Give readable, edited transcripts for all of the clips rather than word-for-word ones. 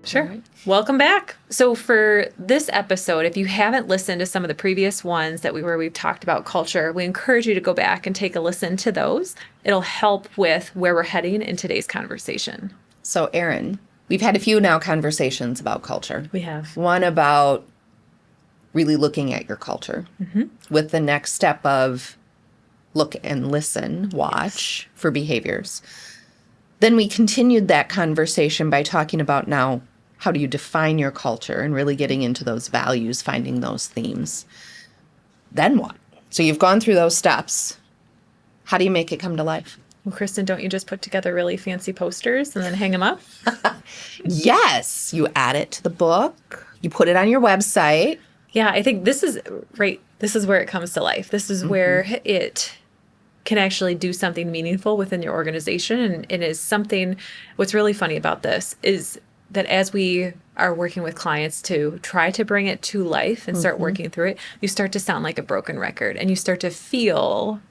Sure. All right. Welcome back. So for this episode, if you haven't listened to some of the previous ones where we've talked about culture, we encourage you to go back and take a listen to those. It'll help with where we're heading in today's conversation. So, Erin, we've had a few now conversations about culture. We have. One about really looking at your culture with the next step of look and listen, watch for behaviors. Then we continued that conversation by talking about now, how do you define your culture and really getting into those values, finding those themes. Then what? So you've gone through those steps. How do you make it come to life? Well, Kristen, don't you just put together really fancy posters and then hang them up? Yes. You add it to the book. You put it on your website. Yeah, I think this is right. This is where it comes to life. This is where it can actually do something meaningful within your organization. And it is something, what's really funny about this is that as we are working with clients to try to bring it to life and start working through it, you start to sound like a broken record, and you start to feel,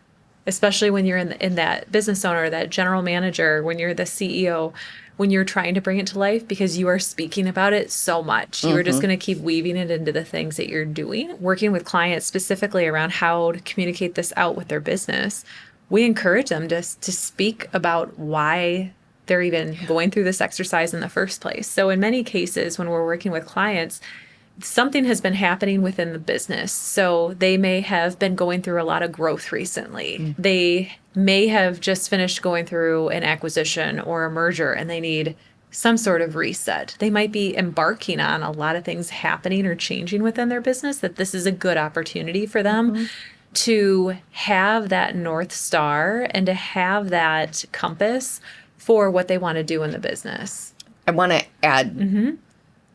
especially when you're in that business owner, that general manager, when you're the CEO, when you're trying to bring it to life, because you are speaking about it so much. You are just going to keep weaving it into the things that you're doing. Working with clients specifically around how to communicate this out with their business, we encourage them to speak about why they're even going through this exercise in the first place. So in many cases, when we're working with clients, something has been happening within the business. So they may have been going through a lot of growth recently. They may have just finished going through an acquisition or a merger, and they need some sort of reset. They might be embarking on a lot of things happening or changing within their business, that this is a good opportunity for them to have that North Star and to have that compass for what they want to do in the business. I want to add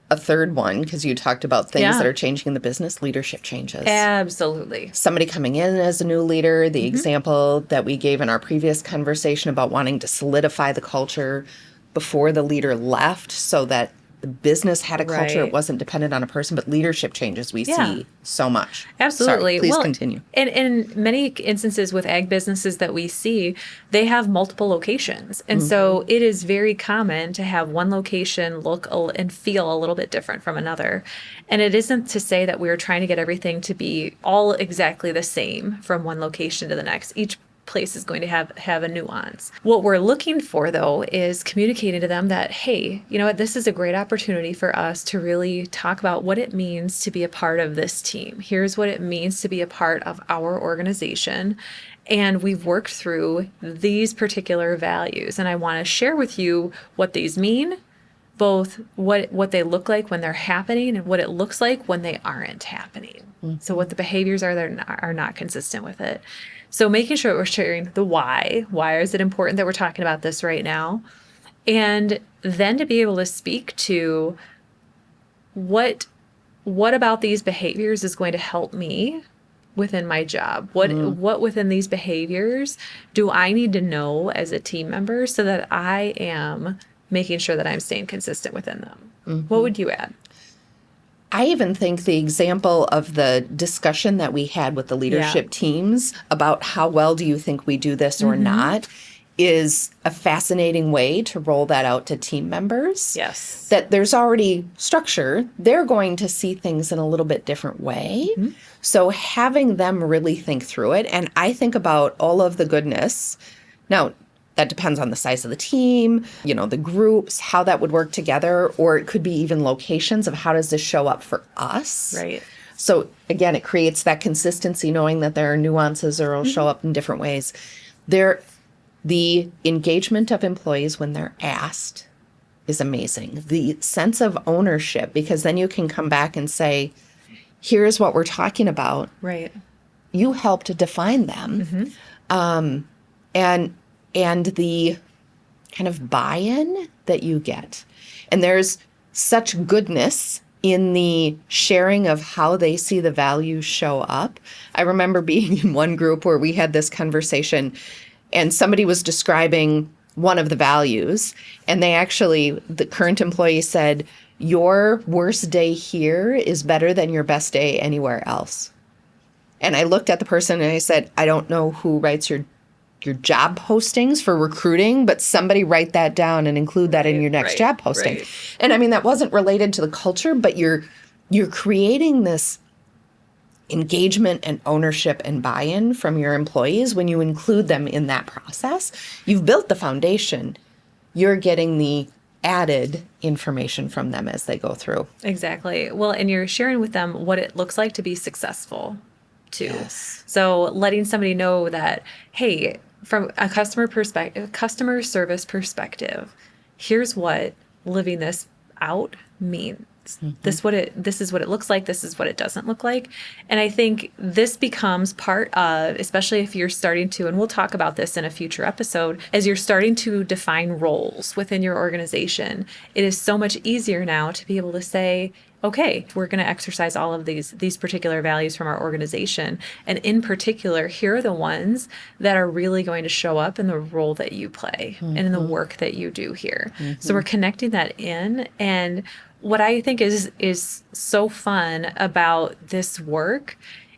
a third one, because you talked about things that are changing in the business, leadership changes. Absolutely. Somebody coming in as a new leader, the example that we gave in our previous conversation about wanting to solidify the culture before the leader left so that the business had a culture. Right. It wasn't dependent on a person, but leadership changes we see so much. Absolutely. Sorry, please continue. And in many instances with ag businesses that we see, they have multiple locations. And so it is very common to have one location look and feel a little bit different from another. And it isn't to say that we're trying to get everything to be all exactly the same from one location to the next. Each place is going to have a nuance. What we're looking for, though, is communicating to them that, hey, you know what, this is a great opportunity for us to really talk about what it means to be a part of this team. Here's what it means to be a part of our organization. And we've worked through these particular values. And I want to share with you what these mean, both what they look like when they're happening and what it looks like when they aren't happening. So what the behaviors are that are not consistent with it. So making sure we're sharing the why. Why is it important that we're talking about this right now? And then to be able to speak to what about these behaviors is going to help me within my job? What within these behaviors do I need to know as a team member so that I am making sure that I'm staying consistent within them? What would you add? I even think the example of the discussion that we had with the leadership teams about how well do you think we do this or not is a fascinating way to roll that out to team members. Yes. That there's already structure. They're going to see things in a little bit different way. So having them really think through it. And I think about all of the goodness. Now, that depends on the size of the team, the groups, how that would work together, or it could be even locations of how does this show up for us. Right. So again, it creates that consistency, knowing that there are nuances or it'll show up in different ways. The engagement of employees when they're asked is amazing. The sense of ownership, because then you can come back and say, here's what we're talking about. Right. You helped define them. And the kind of buy-in that you get. And there's such goodness in the sharing of how they see the values show up. I remember being in one group where we had this conversation and somebody was describing one of the values. And the current employee said, your worst day here is better than your best day anywhere else. And I looked at the person and I said, I don't know who writes your your job postings for recruiting, but somebody write that down and include that in your next job posting. Right. And I mean, that wasn't related to the culture, but you're creating this engagement and ownership and buy-in from your employees when you include them in that process. You've built the foundation. You're getting the added information from them as they go through. Exactly. Well, and you're sharing with them what it looks like to be successful too. Yes. So letting somebody know that, hey, from a customer service perspective, here's what living this out means. This is what it looks like. This is what it doesn't look like. And I think this becomes part of, especially if you're starting to, and we'll talk about this in a future episode, as you're starting to define roles within your organization, it is so much easier now to be able to say, okay, we're going to exercise all of these particular values from our organization. And in particular, here are the ones that are really going to show up in the role that you play and in the work that you do here. So we're connecting that in. And what I think is so fun about this work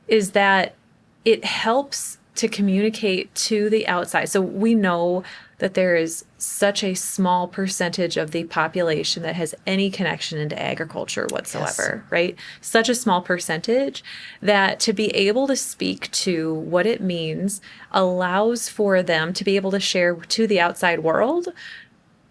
is that it helps to communicate to the outside. So we know that there is such a small percentage of the population that has any connection into agriculture whatsoever, right? Such a small percentage that to be able to speak to what it means allows for them to be able to share to the outside world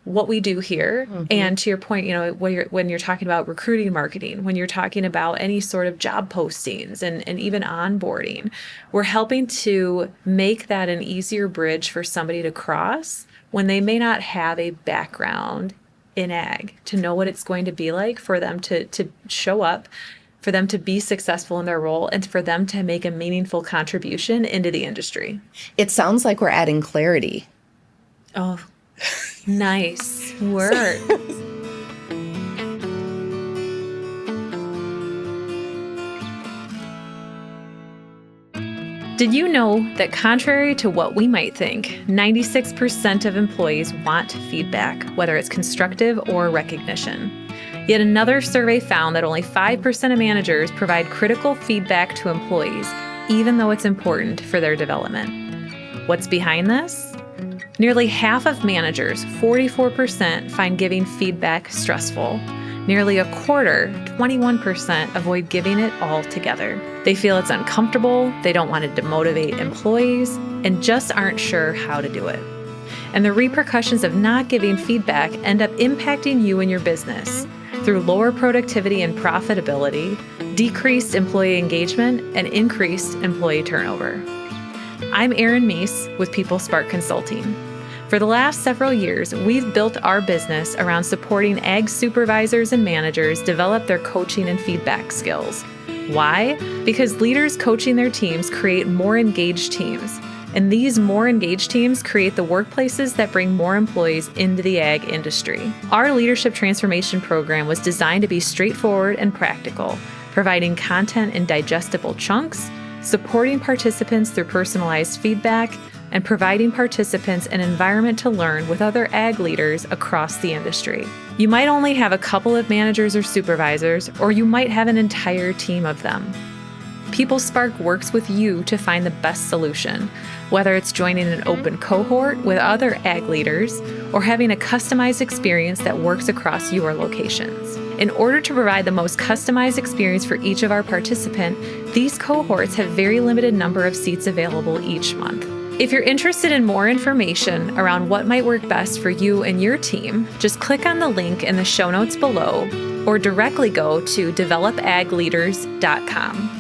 what we do here. And to your point, you know, when you're talking about recruiting marketing, when you're talking about any sort of job postings and even onboarding, we're helping to make that an easier bridge for somebody to cross when they may not have a background in ag, to know what it's going to be like for them to show up, for them to be successful in their role, and for them to make a meaningful contribution into the industry. It sounds like we're adding clarity. Oh, nice work. Did you know that contrary to what we might think, 96% of employees want feedback, whether it's constructive or recognition? Yet another survey found that only 5% of managers provide critical feedback to employees, even though it's important for their development. What's behind this? Nearly half of managers, 44%, find giving feedback stressful. Nearly a quarter, 21%, avoid giving it altogether. They feel it's uncomfortable, they don't want to demotivate employees, and just aren't sure how to do it. And the repercussions of not giving feedback end up impacting you and your business through lower productivity and profitability, decreased employee engagement, and increased employee turnover. I'm Erin Meese with PeopleSpark Consulting. For the last several years, we've built our business around supporting ag supervisors and managers develop their coaching and feedback skills. Why? Because leaders coaching their teams create more engaged teams. And these more engaged teams create the workplaces that bring more employees into the ag industry. Our leadership transformation program was designed to be straightforward and practical, providing content in digestible chunks, supporting participants through personalized feedback, and providing participants an environment to learn with other ag leaders across the industry. You might only have a couple of managers or supervisors, or you might have an entire team of them. PeopleSpark works with you to find the best solution, whether it's joining an open cohort with other ag leaders or having a customized experience that works across your locations. In order to provide the most customized experience for each of our participants, these cohorts have very limited number of seats available each month. If you're interested in more information around what might work best for you and your team, just click on the link in the show notes below or directly go to developagleaders.com.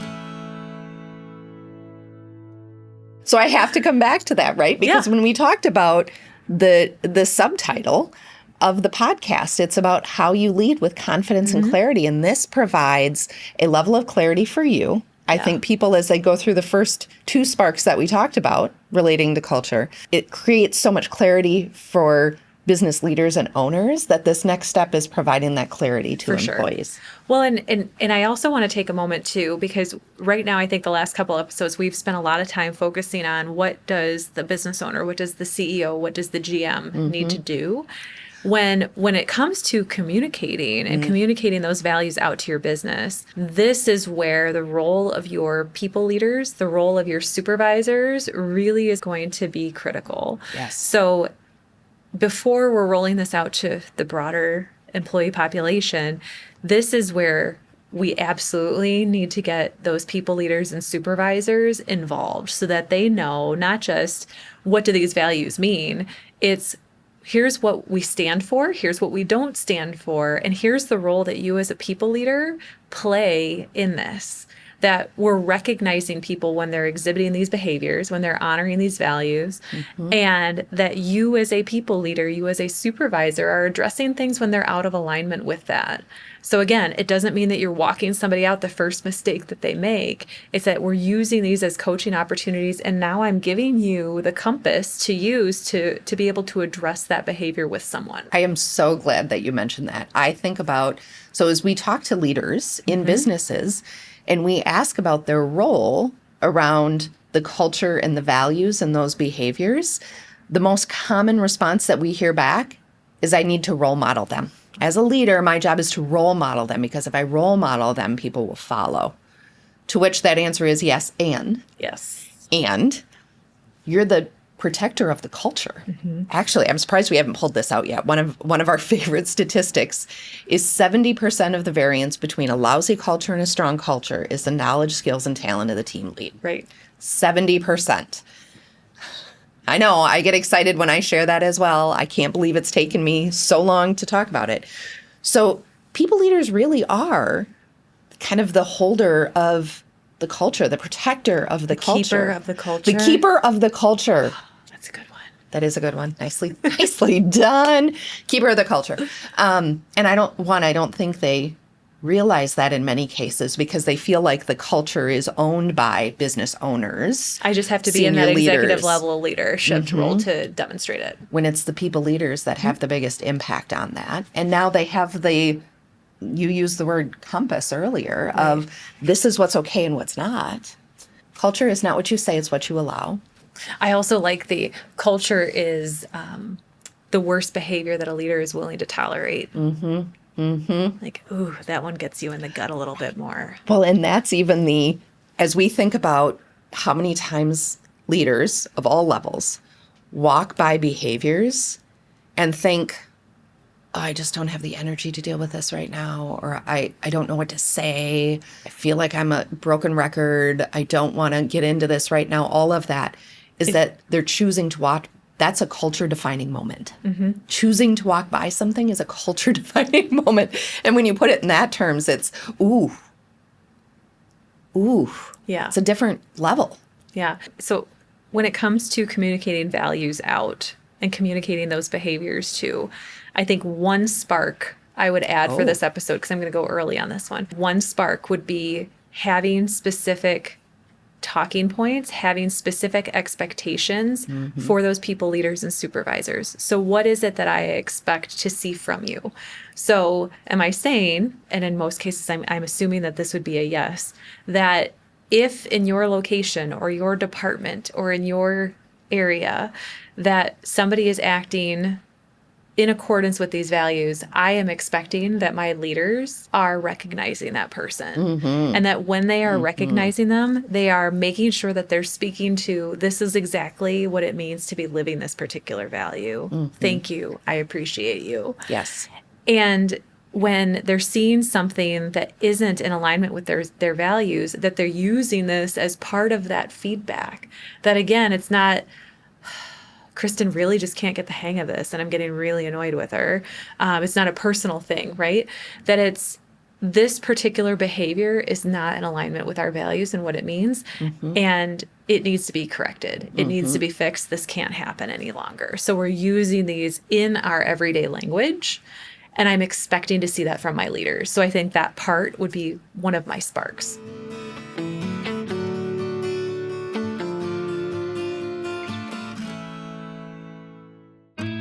So I have to come back to that, right? Because when we talked about the subtitle of the podcast, it's about how you lead with confidence and clarity. And this provides a level of clarity for you. I think people, as they go through the first two sparks that we talked about relating to culture, it creates so much clarity for business leaders and owners that this next step is providing that clarity to employees. Well, and I also want to take a moment too, because right now I think the last couple episodes we've spent a lot of time focusing on what does the business owner, what does the CEO, what does the GM need to do. when it comes to communicating and communicating those values out to your business, this is where the role of your people leaders, the role of your supervisors really is going to be critical. Yes. So before we're rolling this out to the broader employee population, this is where we absolutely need to get those people leaders and supervisors involved so that they know not just what do these values mean, it's here's what we stand for, here's what we don't stand for, and here's the role that you as a people leader play in this. That we're recognizing people when they're exhibiting these behaviors, when they're honoring these values, and that you as a people leader, you as a supervisor are addressing things when they're out of alignment with that. So again, it doesn't mean that you're walking somebody out the first mistake that they make. It's that we're using these as coaching opportunities, and now I'm giving you the compass to use to be able to address that behavior with someone. I am so glad that you mentioned that. I think about, so as we talk to leaders in businesses, and we ask about their role around the culture and the values and those behaviors, the most common response that we hear back is I need to role model them. As a leader, my job is to role model them, because if I role model them, people will follow. To which that answer is yes, and. Yes. And you're the protector of the culture. Actually, I'm surprised we haven't pulled this out yet. One of our favorite statistics is 70% of the variance between a lousy culture and a strong culture is the knowledge, skills, and talent of the team lead. Right. 70%. I know, I get excited when I share that as well. I can't believe it's taken me so long to talk about it. So people leaders really are kind of the holder of the culture, the protector of the culture. Keeper of the culture. The keeper of the culture. That's a good one. That is a good one. Nicely done. Keeper of the culture. And I don't think they realize that in many cases, because they feel like the culture is owned by business owners. I just have to be in senior that executive leaders, level of leadership role to demonstrate it. when it's the people leaders that have the biggest impact on that. And now they have you used the word compass earlier, of this is what's okay and what's not. Culture is not what you say, it's what you allow. I also like the culture is the worst behavior that a leader is willing to tolerate. Like, ooh, that one gets you in the gut a little bit more. Well, and that's even as we think about how many times leaders of all levels walk by behaviors and think, oh, I just don't have the energy to deal with this right now, or I don't know what to say. I feel like I'm a broken record. I don't want to get into this right now. All of that is that they're choosing to walk. That's a culture-defining moment. Choosing to walk by something is a culture-defining moment. And when you put it in that terms, it's, ooh. Yeah. It's a different level. Yeah. So when it comes to communicating values out and communicating those behaviors too, I think one spark I would add for this episode, because I'm going to go early on this one spark would be having specific talking points, having specific expectations for those people leaders and supervisors. So what is it that I expect to see from you? So am I saying, and in most cases I'm assuming that this would be a yes, that if in your location or your department or in your area that somebody is acting in accordance with these values, I am expecting that my leaders are recognizing that person. And that when they are recognizing them, they are making sure that they're speaking to, this is exactly what it means to be living this particular value. Thank you. I appreciate you. Yes. And when they're seeing something that isn't in alignment with their values, that they're using this as part of that feedback. That again, it's not, Kristen really just can't get the hang of this, and I'm getting really annoyed with her. It's not a personal thing, right? That it's this particular behavior is not in alignment with our values and what it means, and it needs to be corrected. It needs to be fixed. This can't happen any longer. So we're using these in our everyday language, and I'm expecting to see that from my leaders. So I think that part would be one of my sparks.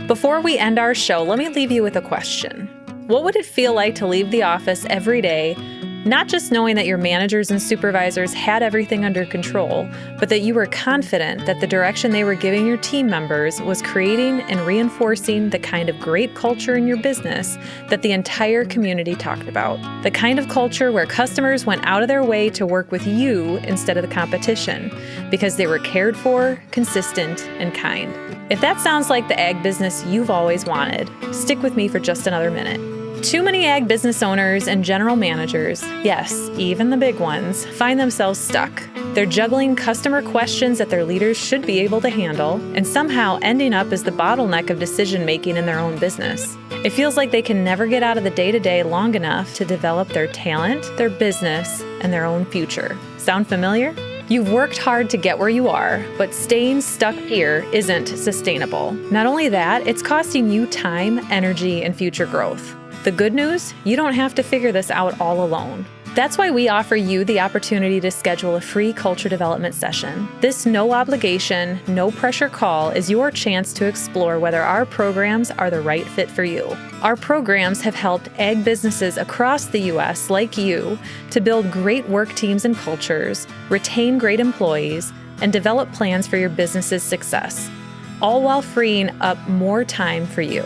Before we end our show, let me leave you with a question. What would it feel like to leave the office every day Not just knowing that your managers and supervisors had everything under control, but that you were confident that the direction they were giving your team members was creating and reinforcing the kind of great culture in your business that the entire community talked about. The kind of culture where customers went out of their way to work with you instead of the competition, because they were cared for, consistent, and kind. If that sounds like the ag business you've always wanted, stick with me for just another minute. Too many ag business owners and general managers, yes, even the big ones, find themselves stuck. They're juggling customer questions that their leaders should be able to handle and somehow ending up as the bottleneck of decision making in their own business. It feels like they can never get out of the day-to-day long enough to develop their talent, their business, and their own future. Sound familiar? You've worked hard to get where you are, but staying stuck here isn't sustainable. Not only that, it's costing you time, energy, and future growth. The good news, you don't have to figure this out all alone. That's why we offer you the opportunity to schedule a free culture development session. This no obligation, no pressure call is your chance to explore whether our programs are the right fit for you. Our programs have helped ag businesses across the U.S. like you to build great work teams and cultures, retain great employees, and develop plans for your business's success, all while freeing up more time for you.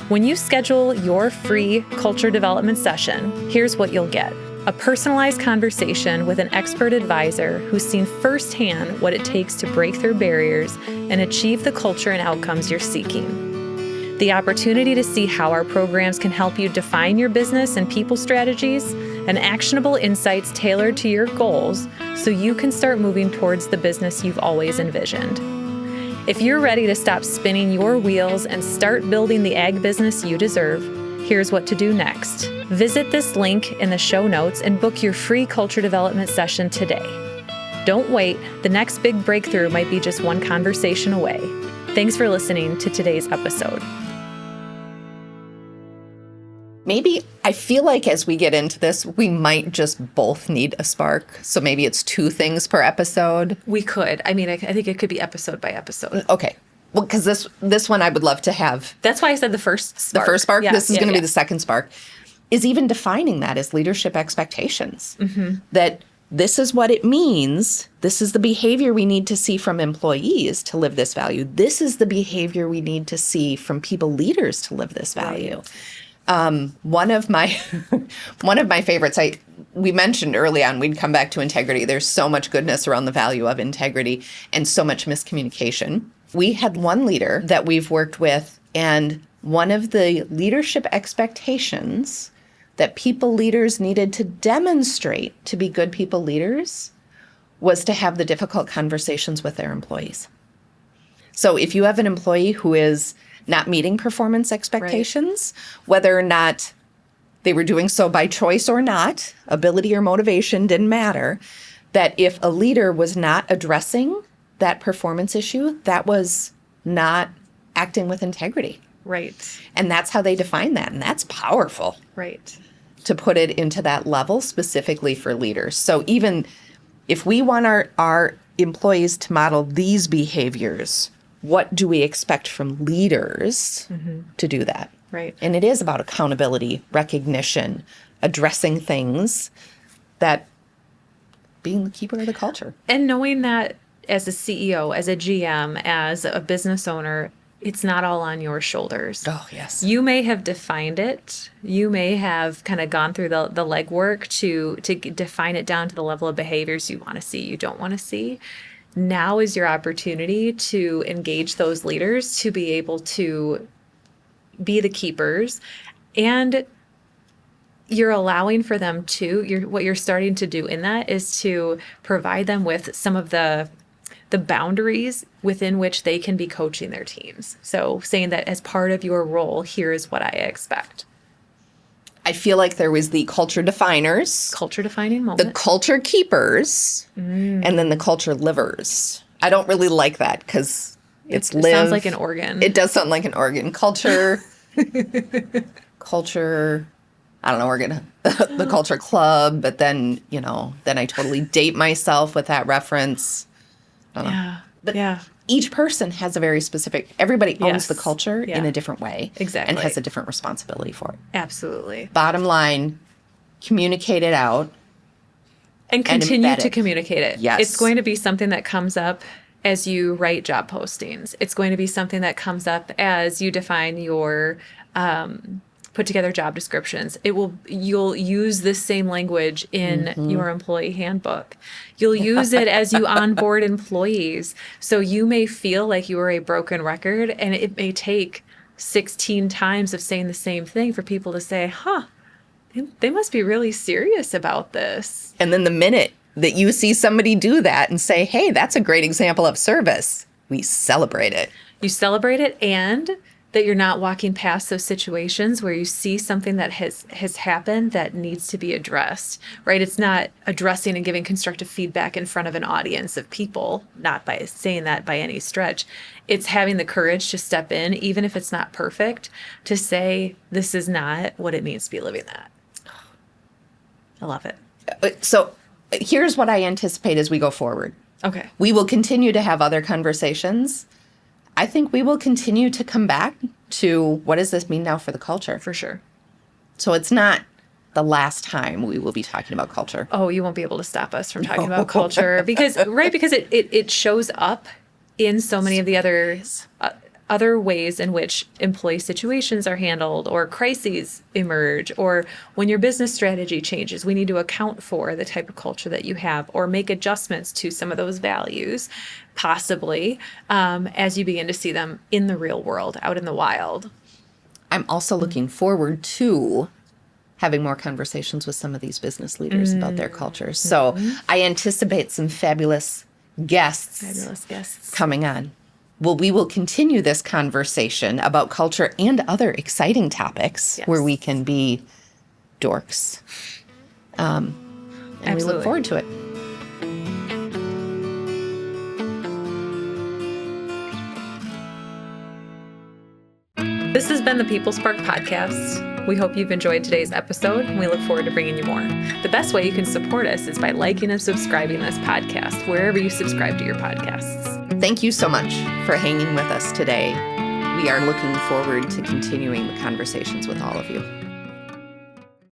When you schedule your free culture development session, here's what you'll get: a personalized conversation with an expert advisor who's seen firsthand what it takes to break through barriers and achieve the culture and outcomes you're seeking. The opportunity to see how our programs can help you define your business and people strategies, and actionable insights tailored to your goals so you can start moving towards the business you've always envisioned. If you're ready to stop spinning your wheels and start building the ag business you deserve, here's what to do next. Visit this link in the show notes and book your free culture development session today. Don't wait, the next big breakthrough might be just one conversation away. Thanks for listening to today's episode. Maybe I feel like as we get into this, we might just both need a spark. So maybe it's 2 things per episode. We could. I mean, I think it could be episode by episode. Okay. Well, because this one I would love to have. That's why I said the first spark. The first spark? Yeah, this is going to be the second spark. Is even defining that as leadership expectations. Mm-hmm. That this is what it means. This is the behavior we need to see from employees to live this value. This is the behavior we need to see from people leaders to live this value. Right. One of my favorites, we mentioned early on, we'd come back to integrity. There's so much goodness around the value of integrity and so much miscommunication. We had one leader that we've worked with, and one of the leadership expectations that people leaders needed to demonstrate to be good people leaders was to have the difficult conversations with their employees. So if you have an employee who is not meeting performance expectations, right, whether or not they were doing so by choice or not, ability or motivation didn't matter, that if a leader was not addressing that performance issue, that was not acting with integrity. Right. And that's how they define that. And that's powerful. Right. To put it into that level specifically for leaders. So even if we want our employees to model these behaviors, what do we expect from leaders to do that? Right. And it is about accountability, recognition, addressing things, that being the keeper of the culture. And knowing that as a CEO, as a GM, as a business owner, it's not all on your shoulders. Oh, yes. You may have defined it. You may have kind of gone through the legwork to define it down to the level of behaviors you want to see, you don't want to see. Now is your opportunity to engage those leaders to be able to be the keepers, and you're allowing for them to, what you're starting to do in that is to provide them with some of the boundaries within which they can be coaching their teams. So saying that as part of your role, here is what I expect. I feel like there was the culture definers, Culture defining moment. the culture keepers, and then the culture livers. I don't really like that because it sounds like an organ. It does sound like an organ. Culture, culture, I don't know, we're going to, the culture club, but then, then I totally date myself with that reference. I don't know. But yeah. Each person has a very specific, everybody owns Yes. the culture Yeah. in a different way. Exactly. And has a different responsibility for it. Absolutely. Bottom line, communicate it out. And continue embed to it. communicate it. Yes. It's going to be something that comes up as you write job postings. It's going to be something that comes up as you define your put together job descriptions. You'll use this same language in your employee handbook. You'll use it as you onboard employees. So you may feel like you are a broken record, and it may take 16 times of saying the same thing for people to say, they must be really serious about this. And then the minute that you see somebody do that and say, hey, that's a great example of service, we celebrate it. You celebrate it, and that you're not walking past those situations where you see something that has happened that needs to be addressed, right? It's not addressing and giving constructive feedback in front of an audience of people, not by saying that by any stretch. It's having the courage to step in, even if it's not perfect, to say, this is not what it means to be living that. I love it. So here's what I anticipate as we go forward. Okay. We will continue to have other conversations. I think we will continue to come back to what does this mean now for the culture? For sure. So it's not the last time we will be talking about culture. Oh, you won't be able to stop us from talking about culture because it shows up in so many of the other ways in which employee situations are handled, or crises emerge, or when your business strategy changes, we need to account for the type of culture that you have, or make adjustments to some of those values, possibly, as you begin to see them in the real world, out in the wild. I'm also looking forward to having more conversations with some of these business leaders about their cultures. So I anticipate some fabulous guests coming on. Well, we will continue this conversation about culture and other exciting topics where we can be dorks. And we look forward to it. This has been the People Spark Podcast. We hope you've enjoyed today's episode, and we look forward to bringing you more. The best way you can support us is by liking and subscribing this podcast wherever you subscribe to your podcasts. Thank you so much for hanging with us today. We are looking forward to continuing the conversations with all of you.